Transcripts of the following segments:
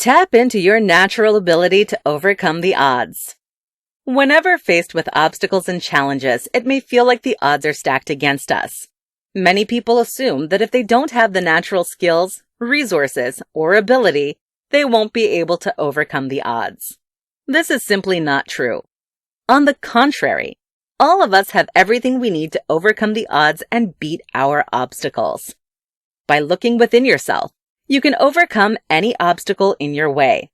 Tap into your natural ability to overcome the odds. Whenever faced with obstacles and challenges, it may feel like the odds are stacked against us. Many people assume that if they don't have the natural skills, resources, or ability, they won't be able to overcome the odds. This is simply not true. On the contrary, all of us have everything we need to overcome the odds and beat our obstacles. By looking within yourself, you can overcome any obstacle in your way.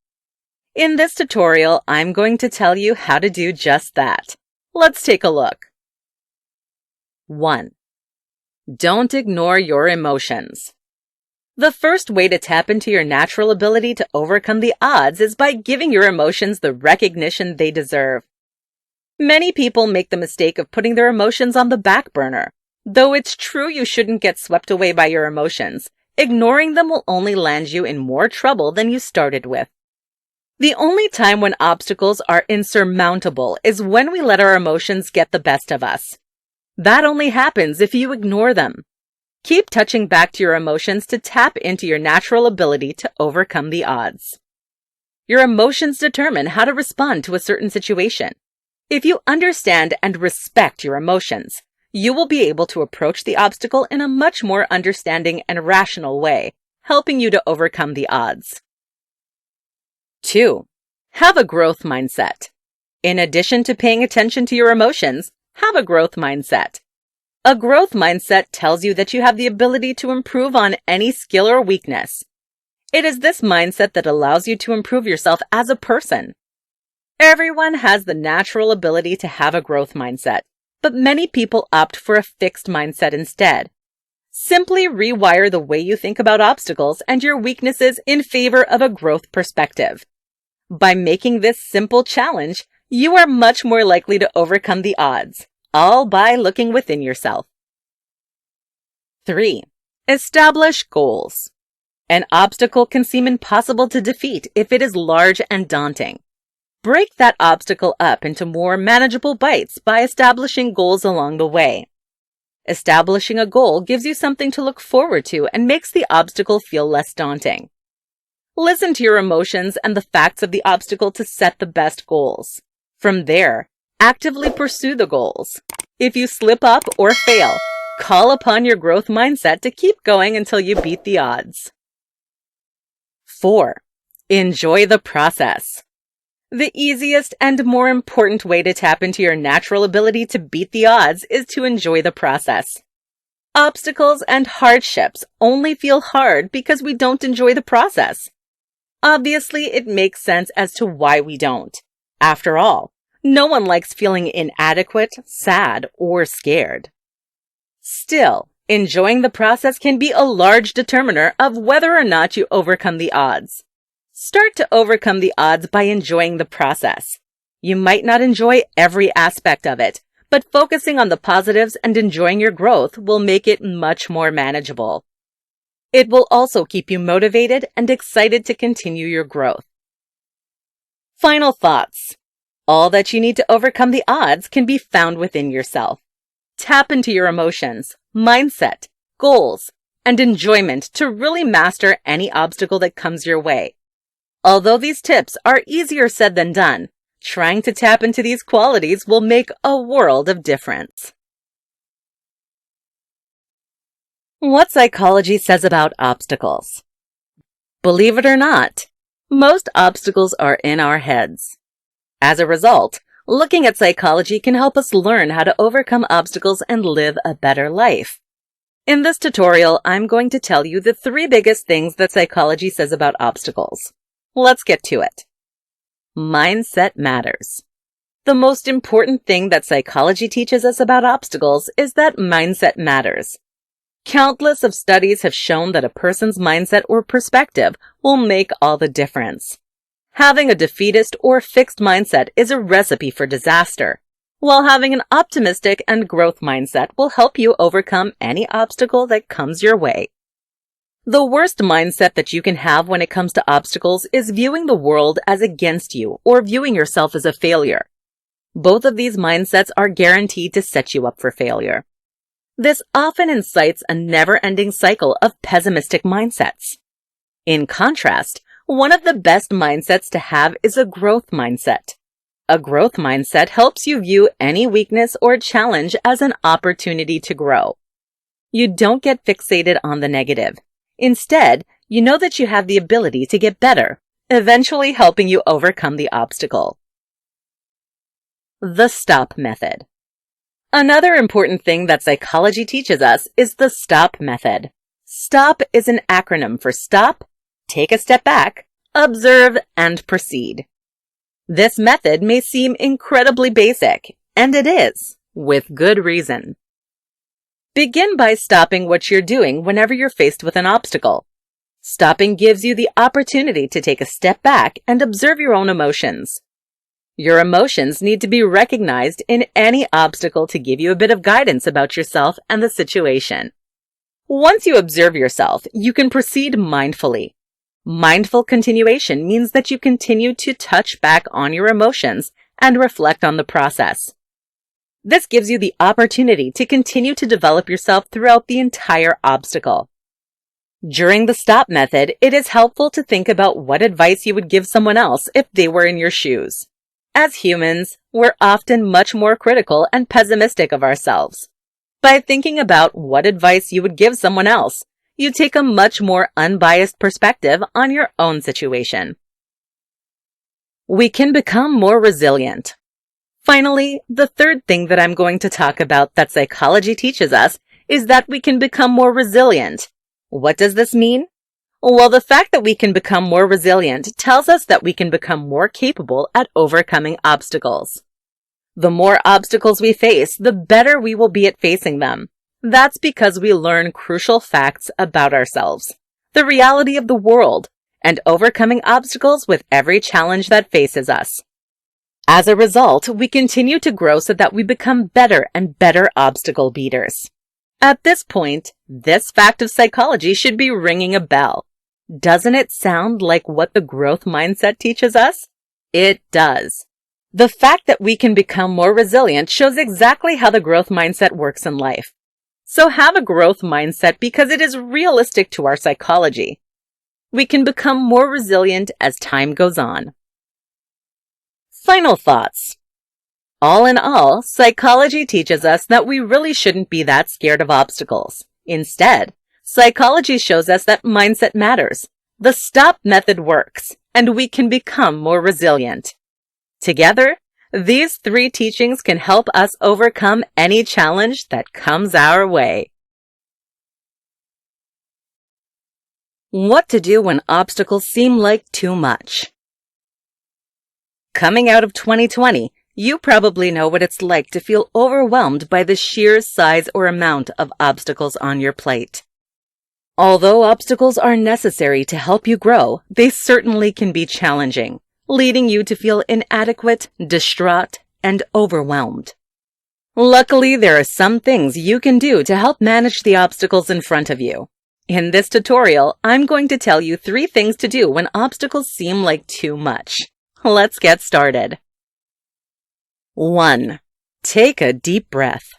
In this tutorial, I'm going to tell you how to do just that. Let's take a look. 1. Don't ignore your emotions. The first way to tap into your natural ability to overcome the odds is by giving your emotions the recognition they deserve. Many people make the mistake of putting their emotions on the back burner. Though it's true you shouldn't get swept away by your emotions, ignoring them will only land you in more trouble than you started with. The only time when obstacles are insurmountable is when we let our emotions get the best of us. That only happens if you ignore them. Keep touching back to your emotions to tap into your natural ability to overcome the odds. Your emotions determine how to respond to a certain situation. If you understand and respect your emotions, you will be able to approach the obstacle in a much more understanding and rational way, helping you to overcome the odds. 2. Have a growth mindset. In addition to paying attention to your emotions, have a growth mindset. A growth mindset tells you that you have the ability to improve on any skill or weakness. It is this mindset that allows you to improve yourself as a person. Everyone has the natural ability to have a growth mindset, but many people opt for a fixed mindset instead. Simply rewire the way you think about obstacles and your weaknesses in favor of a growth perspective. By making this simple challenge, you are much more likely to overcome the odds, all by looking within yourself. 3. Establish goals. An obstacle can seem impossible to defeat if it is large and daunting. Break that obstacle up into more manageable bites by establishing goals along the way. Establishing a goal gives you something to look forward to and makes the obstacle feel less daunting. Listen to your emotions and the facts of the obstacle to set the best goals. From there, actively pursue the goals. If you slip up or fail, call upon your growth mindset to keep going until you beat the odds. 4. Enjoy the process. The easiest and more important way to tap into your natural ability to beat the odds is to enjoy the process. Obstacles and hardships only feel hard because we don't enjoy the process. Obviously, it makes sense as to why we don't. After all, no one likes feeling inadequate, sad, or scared. Still, enjoying the process can be a large determiner of whether or not you overcome the odds. Start to overcome the odds by enjoying the process. You might not enjoy every aspect of it, but focusing on the positives and enjoying your growth will make it much more manageable. It will also keep you motivated and excited to continue your growth. Final thoughts. All that you need to overcome the odds can be found within yourself. Tap into your emotions, mindset, goals, and enjoyment to really master any obstacle that comes your way. Although these tips are easier said than done, trying to tap into these qualities will make a world of difference. What psychology says about obstacles. Believe it or not, most obstacles are in our heads. As a result, looking at psychology can help us learn how to overcome obstacles and live a better life. In this tutorial, I'm going to tell you the 3 biggest things that psychology says about obstacles. Let's get to it. Mindset matters. The most important thing that psychology teaches us about obstacles is that mindset matters. Countless of studies have shown that a person's mindset or perspective will make all the difference. Having a defeatist or fixed mindset is a recipe for disaster, while having an optimistic and growth mindset will help you overcome any obstacle that comes your way. The worst mindset that you can have when it comes to obstacles is viewing the world as against you or viewing yourself as a failure. Both of these mindsets are guaranteed to set you up for failure. This often incites a never-ending cycle of pessimistic mindsets. In contrast, One of the best mindsets to have is a growth mindset. A growth mindset helps you view any weakness or challenge as an opportunity to grow. You don't get fixated on the negative. Instead, you know that you have the ability to get better, eventually helping you overcome the obstacle. The STOP method. Another important thing that psychology teaches us is the STOP method. STOP is an acronym for stop, take a step back, observe, and proceed. This method may seem incredibly basic, and it is, with good reason. Begin by stopping what you're doing whenever you're faced with an obstacle. Stopping gives you the opportunity to take a step back and observe your own emotions. Your emotions need to be recognized in any obstacle to give you a bit of guidance about yourself and the situation. Once you observe yourself, you can proceed mindfully. Mindful continuation means that you continue to touch back on your emotions and reflect on the process. This gives you the opportunity to continue to develop yourself throughout the entire obstacle. During the STOP method, it is helpful to think about what advice you would give someone else if they were in your shoes. As humans, we're often much more critical and pessimistic of ourselves. By thinking about what advice you would give someone else, you take a much more unbiased perspective on your own situation. We can become more resilient. Finally, the third thing that I'm going to talk about that psychology teaches us is that we can become more resilient. What does this mean? Well, the fact that we can become more resilient tells us that we can become more capable at overcoming obstacles. The more obstacles we face, the better we will be at facing them. That's because we learn crucial facts about ourselves, the reality of the world, and overcoming obstacles with every challenge that faces us. As a result, we continue to grow so that we become better and better obstacle beaters. At this point, this fact of psychology should be ringing a bell. Doesn't it sound like what the growth mindset teaches us? It does. The fact that we can become more resilient shows exactly how the growth mindset works in life. So have a growth mindset because it is realistic to our psychology. We can become more resilient as time goes on. Final thoughts. All in all, psychology teaches us that we really shouldn't be that scared of obstacles. Instead, psychology shows us that mindset matters. The STOP method works, and we can become more resilient. Together, these three teachings can help us overcome any challenge that comes our way. What to do when obstacles seem like too much. Coming out of 2020, you probably know what it's like to feel overwhelmed by the sheer size or amount of obstacles on your plate. Although obstacles are necessary to help you grow, they certainly can be challenging, leading you to feel inadequate, distraught, and overwhelmed. Luckily, there are some things you can do to help manage the obstacles in front of you. In this tutorial, I'm going to tell you 3 things to do when obstacles seem like too much. Let's get started. 1. Take a deep breath.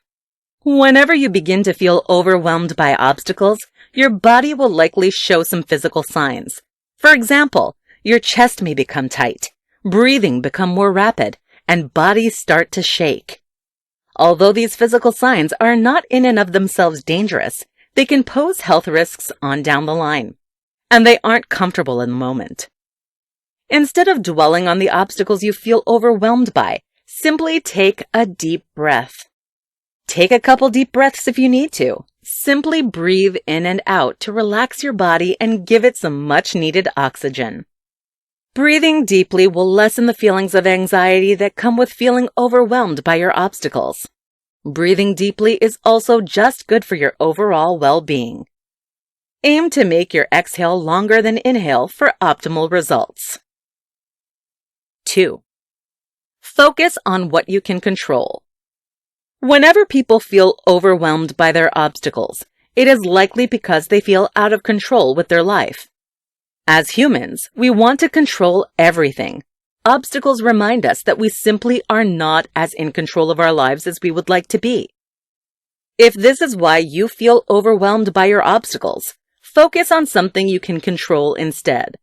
Whenever you begin to feel overwhelmed by obstacles, your body will likely show some physical signs. For example, your chest may become tight, breathing become more rapid, and bodies start to shake. Although these physical signs are not in and of themselves dangerous, they can pose health risks on down the line, and they aren't comfortable in the moment. Instead of dwelling on the obstacles you feel overwhelmed by, simply take a deep breath. Take a couple deep breaths if you need to. Simply breathe in and out to relax your body and give it some much-needed oxygen. Breathing deeply will lessen the feelings of anxiety that come with feeling overwhelmed by your obstacles. Breathing deeply is also just good for your overall well-being. Aim to make your exhale longer than inhale for optimal results. 2. Focus on what you can control. Whenever people feel overwhelmed by their obstacles, it is likely because they feel out of control with their life. As humans, we want to control everything. Obstacles remind us that we simply are not as in control of our lives as we would like to be. If this is why you feel overwhelmed by your obstacles, focus on something you can control instead.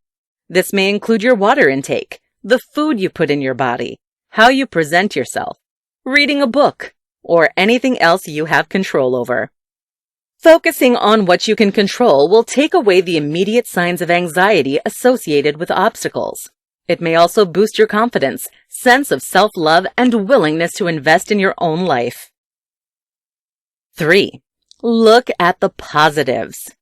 This may include your water intake, the food you put in your body, how you present yourself, reading a book, or anything else you have control over. Focusing on what you can control will take away the immediate signs of anxiety associated with obstacles. It may also boost your confidence, sense of self-love, and willingness to invest in your own life. 3. Look at the positives.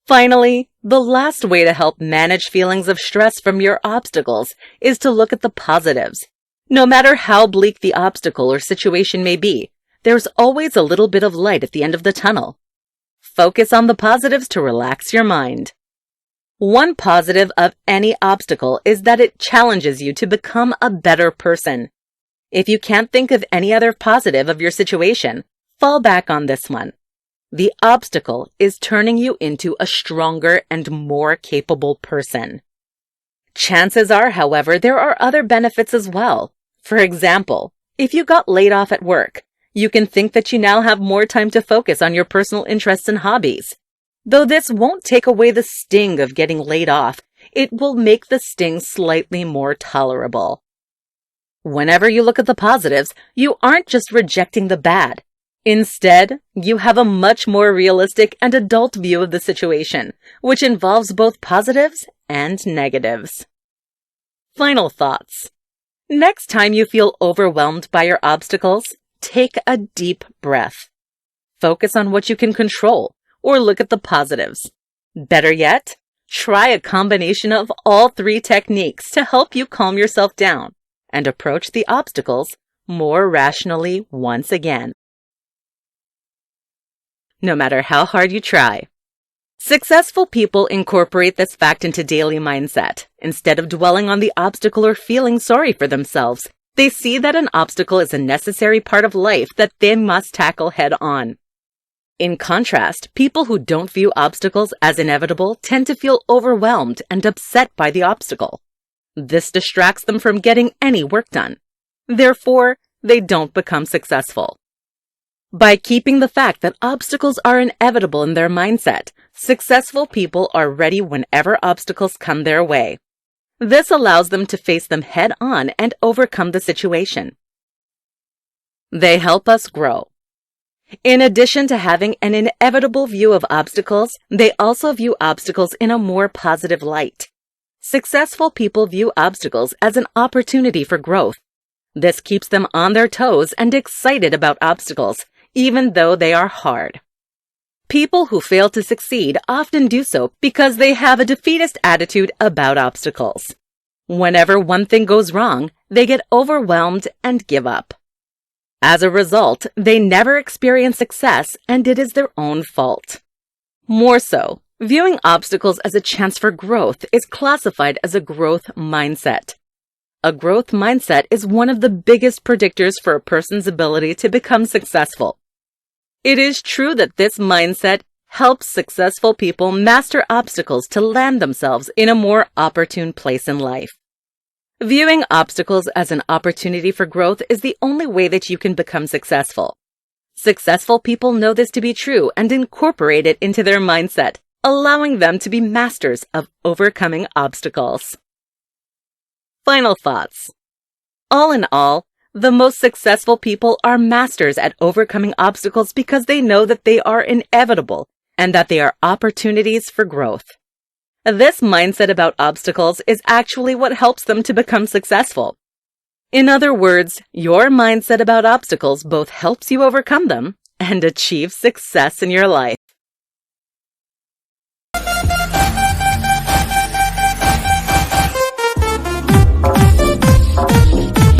Finally, the last way to help manage feelings of stress from your obstacles is to look at the positives. No matter how bleak the obstacle or situation may be, there's always a little bit of light at the end of the tunnel. Focus on the positives to relax your mind. One positive of any obstacle is that it challenges you to become a better person. If you can't think of any other positive of your situation, fall back on this one. The obstacle is turning you into a stronger and more capable person. Chances are, however, there are other benefits as well. For example, if you got laid off at work, you can think that you now have more time to focus on your personal interests and hobbies. Though this won't take away the sting of getting laid off, it will make the sting slightly more tolerable. Whenever you look at the positives, you aren't just rejecting the bad. Instead, you have a much more realistic and adult view of the situation, which involves both positives and negatives. Final thoughts. Next time you feel overwhelmed by your obstacles, take a deep breath. Focus on what you can control, or look at the positives. Better yet, try a combination of all three techniques to help you calm yourself down and approach the obstacles more rationally once again. No matter how hard you try. Successful people incorporate this fact into daily mindset. Instead of dwelling on the obstacle or feeling sorry for themselves, they see that an obstacle is a necessary part of life that they must tackle head on. In contrast, people who don't view obstacles as inevitable tend to feel overwhelmed and upset by the obstacle. This distracts them from getting any work done. Therefore, they don't become successful. By keeping the fact that obstacles are inevitable in their mindset, successful people are ready whenever obstacles come their way. This allows them to face them head on and overcome the situation. They help us grow. In addition to having an inevitable view of obstacles, they also view obstacles in a more positive light. Successful people view obstacles as an opportunity for growth. This keeps them on their toes and excited about obstacles, even though they are hard. People who fail to succeed often do so because they have a defeatist attitude about obstacles. Whenever one thing goes wrong, they get overwhelmed and give up. As a result, they never experience success, and it is their own fault. More so, viewing obstacles as a chance for growth is classified as a growth mindset. A growth mindset is one of the biggest predictors for a person's ability to become successful. It is true that this mindset helps successful people master obstacles to land themselves in a more opportune place in life. Viewing obstacles as an opportunity for growth is the only way that you can become successful. Successful people know this to be true and incorporate it into their mindset, allowing them to be masters of overcoming obstacles. Final thoughts. All in all, the most successful people are masters at overcoming obstacles because they know that they are inevitable and that they are opportunities for growth. This mindset about obstacles is actually what helps them to become successful. In other words, your mindset about obstacles both helps you overcome them and achieve success in your life.